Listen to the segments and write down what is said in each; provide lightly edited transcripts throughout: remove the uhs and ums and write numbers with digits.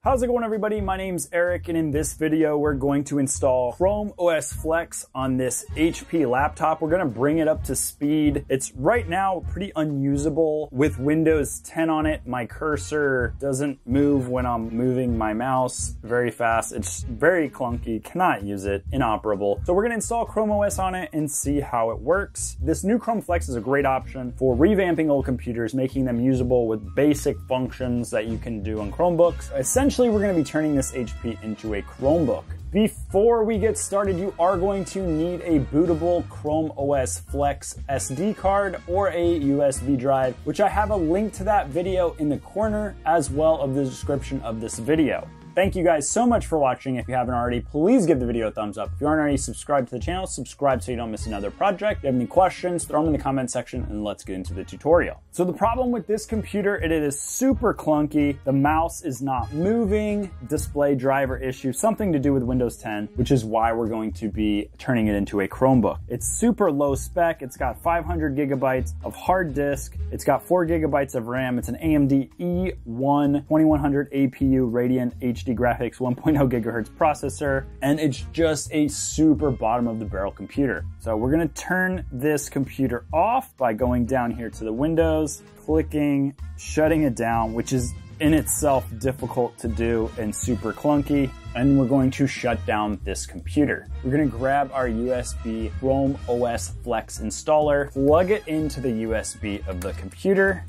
How's it going, everybody? My name's Eric, and in this video we're going to install Chrome OS Flex on this HP laptop. We're gonna bring it up to speed. It's right now pretty unusable with Windows 10 on it. My cursor doesn't move when I'm moving my mouse very fast. It's very clunky, cannot use it, inoperable. So we're gonna install Chrome OS on it and see how it works. This new Chrome Flex is a great option for revamping old computers, making them usable with basic functions that you can do on Chromebooks. Essentially, we're going to be turning this HP into a Chromebook. Before we get started, you are going to need a bootable Chrome OS Flex SD card or a USB drive, which I have a link to that video in the corner as well of the description of this video. Thank you guys so much for watching. If you haven't already, please give the video a thumbs up. If you aren't already subscribed to the channel, subscribe so you don't miss another project. If you have any questions, throw them in the comment section and let's get into the tutorial. So the problem with this computer, it is super clunky. The mouse is not moving, display driver issue, something to do with Windows 10, which is why we're going to be turning it into a Chromebook. It's super low spec. It's got 500 gigabytes of hard disk. It's got 4 gigabytes of RAM. It's an AMD E1 2100 APU Radeon HD graphics 1.0 gigahertz processor, and it's just a super bottom of the barrel computer. So we're gonna turn this computer off by going down here to the Windows, clicking, shutting it down, which is in itself difficult to do and super clunky. And we're going to shut down this computer. We're gonna grab our USB Chrome OS Flex installer, plug it into the USB of the computer.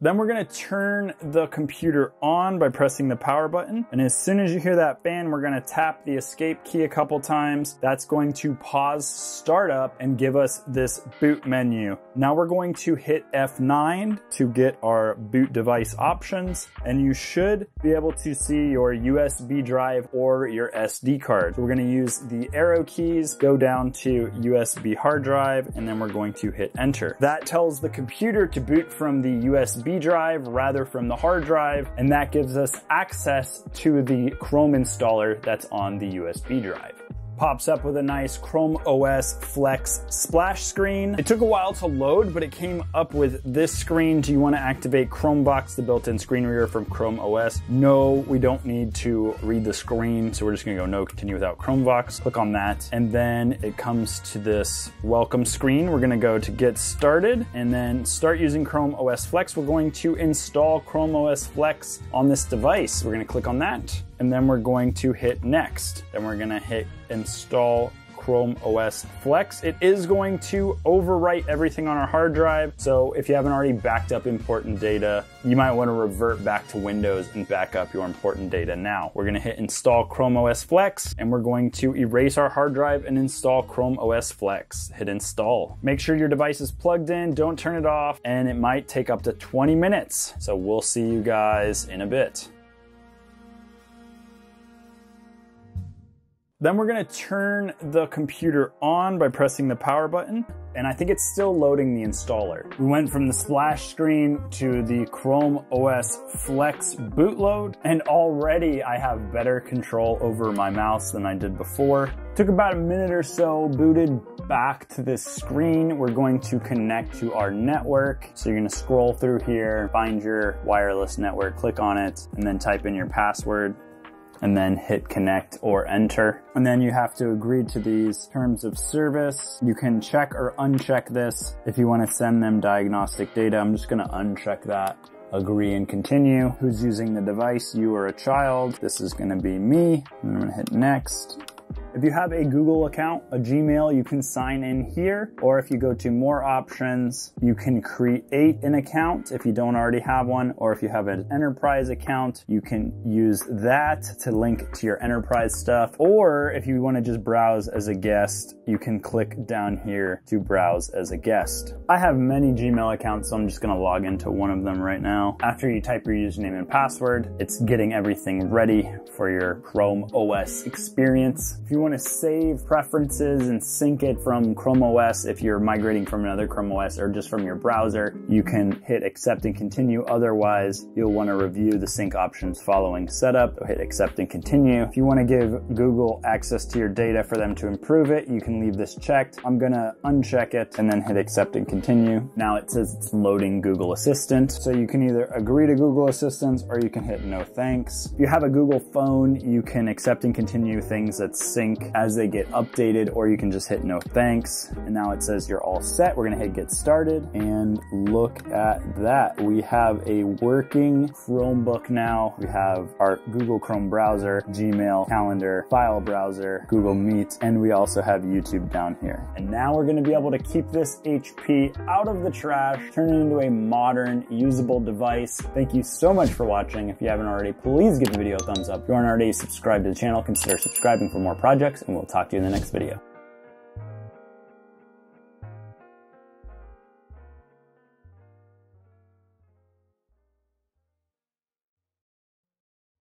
Then we're gonna turn the computer on by pressing the power button. And as soon as you hear that fan, we're gonna tap the escape key a couple times. That's going to pause startup and give us this boot menu. Now we're going to hit F9 to get our boot device options. And you should be able to see your USB drive or your SD card. So we're gonna use the arrow keys, go down to USB hard drive, and then we're going to hit enter. That tells the computer to boot from the USB drive rather from the hard drive, and that gives us access to the Chrome installer that's on the USB drive. Pops up with a nice Chrome OS Flex splash screen. It took a while to load, but it came up with this screen. Do you want to activate Chromebox, the built-in screen reader from Chrome OS? No, we don't need to read the screen, so we're just gonna go no, continue without Chromebox. Click on that, and then it comes to this welcome screen. We're gonna go to get started, and then start using Chrome OS Flex. We're going to install Chrome OS Flex on this device. We're gonna click on that, and then we're going to hit next. Then we're gonna hit install Chrome OS Flex. It is going to overwrite everything on our hard drive. So if you haven't already backed up important data, you might want to revert back to Windows and back up your important data now. We're gonna hit install Chrome OS Flex, and we're going to erase our hard drive and install Chrome OS Flex. Hit install. Make sure your device is plugged in, don't turn it off, and it might take up to 20 minutes. So we'll see you guys in a bit. Then we're gonna turn the computer on by pressing the power button, and I think it's still loading the installer. We went from the splash screen to the Chrome OS Flex bootload, and already I have better control over my mouse than I did before. Took about a minute or so, booted back to this screen. We're going to connect to our network. So you're gonna scroll through here, find your wireless network, click on it, and then type in your password, and then hit connect or enter. And then you have to agree to these terms of service. You can check or uncheck this if you want to send them diagnostic data. I'm just going to uncheck that. Agree and continue. Who's using the device? You or a child. This is going to be me. And I'm going to hit next. If you have a Google account, a Gmail, you can sign in here, or if you go to more options, you can create an account if you don't already have one, or if you have an enterprise account, you can use that to link to your enterprise stuff, or if you want to just browse as a guest, you can click down here to browse as a guest. I have many Gmail accounts, so I'm just going to log into one of them right now. After you type your username and password, it's getting everything ready for your Chrome OS experience. If you want to save preferences and sync it from Chrome OS, if you're migrating from another Chrome OS or just from your browser, you can hit accept and continue. Otherwise, you'll want to review the sync options following setup. Hit accept and continue. If you want to give Google access to your data for them to improve it, you can leave this checked. I'm gonna uncheck it and then hit accept and continue. Now it says it's loading Google Assistant. So you can either agree to Google Assistant or you can hit no thanks. If you have a Google phone, you can accept and continue things that sync as they get updated, or you can just hit no thanks. And now it says you're all set. We're gonna hit get started, and look at that. We have a working Chromebook now. We have our Google Chrome browser, Gmail, calendar, file browser, Google Meet, and we also have YouTube down here. And now we're gonna be able to keep this HP out of the trash, turn it into a modern, usable device. Thank you so much for watching. If you haven't already, please give the video a thumbs up. If you aren't already subscribed to the channel, consider subscribing for more projects, and we'll talk to you in the next video.